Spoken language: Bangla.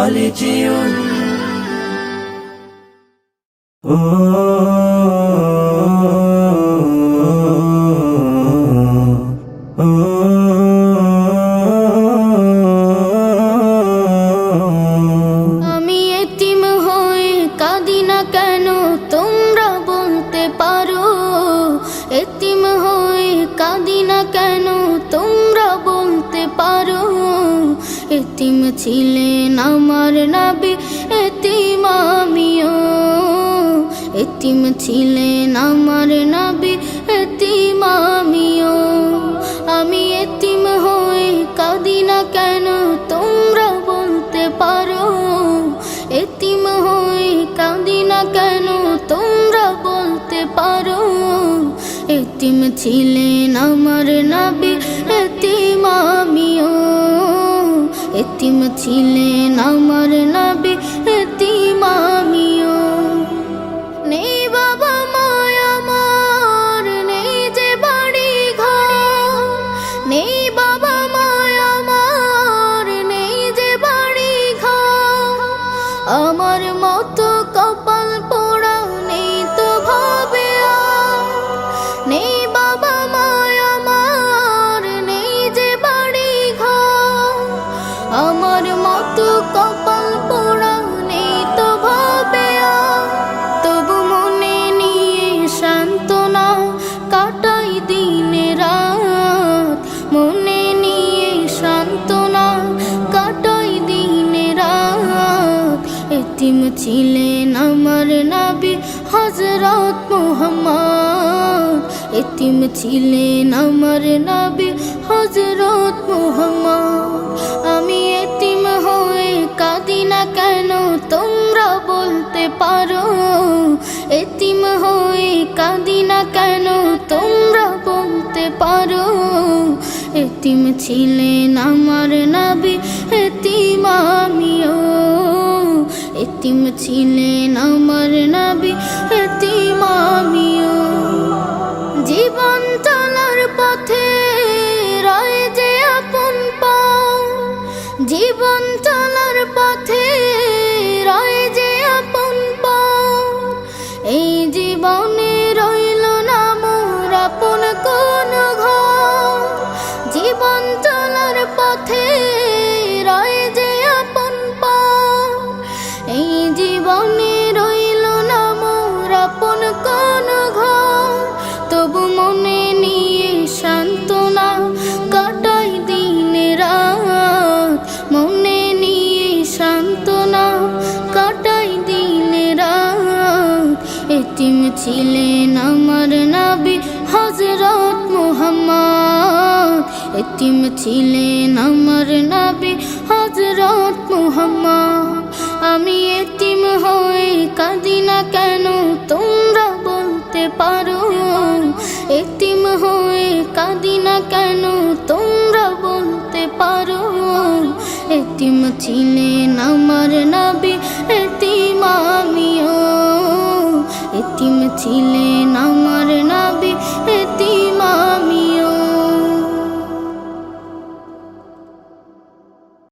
خالديون আমি এতিম হয়ে কাঁদি না কেন তোমরা বলতে পারো, এতিম হয়ে কাঁদি না কেন তোমরা বলতে পারো। এতিম ছিলেন আমার নবী, এতিম আমিও। এতিম ছিলেন আমার নবী, এতিম আমিও। আমি এতিম হয়ে কাঁদি না কেন তোমরা বলতে পারো, এতিম হয়ে কাঁদি না কেন তোমরা বলতে পারো। এতিম ছিলেন আমার নবী, এতিম আমিও। এতিম ছিলেন আমার নবী, এতিম আমিও। নেই বাবা মায় আমার, নেই যে বাড়ি ঘর, নেই বাবা মায় আমার, নেই যে বাড়ি ঘর। আমার মতো কপাল পোড়া নেই তো ভাবে আর, নেই বাবা মায় আমার, নেই যে বাড়ি ঘর। আমার মতো কপাল পোড়া নেই তো ভাবে আর, তবু মনে নিয়ে সান্ত্বনা কাটাই দিন রাত। মনে নিয়ে সান্ত্বনা কাটাই দিন রাত। এতিম ছিলেন আমার নবী হযরত মুহাম্মদ, এতিম ছিলেন আমার নবী হযরত মুহাম্মদ। আমি এতিম হয়ে কাঁদি না কেন তোমরা বলতে পারো, এতিম হয়ে কাঁদি না কেন তোমরা বলতে পারো। এতিম ছিলেন আমার নবী, এতিম আমিও। এতিম ছিলেন আমার নবী, এতিম আমিও। জীবন চলার পথে রয় যে আপন পাও, জীবন চলার পথে রয় যে আপন পাও। এই জীবনে রইল না মোর আপন কোন ঘর, জীবন চলার পথে রয় যে আপন পাও। এই জীবনে রইল না মোর আপন কোন ঘর, তবু মনে নিয়ে সান্ত্বনা কাটাই দিন রাত। মনে নিয়ে সান্ত্বনা কাটাই দিন রাত। এতিম ছিলেন আমার নবী হযরত মুহাম্মদ, এতিম ছিলেন আমার নবী হযরত মুহাম্মদ। আমি এতিম হয়ে কাঁদি না কেন তোমরা বলতে পারো, এতিম হয়ে কাঁদি না কেন তোমরা বলতে পারো। এতিম ছিলেন আমার নবী,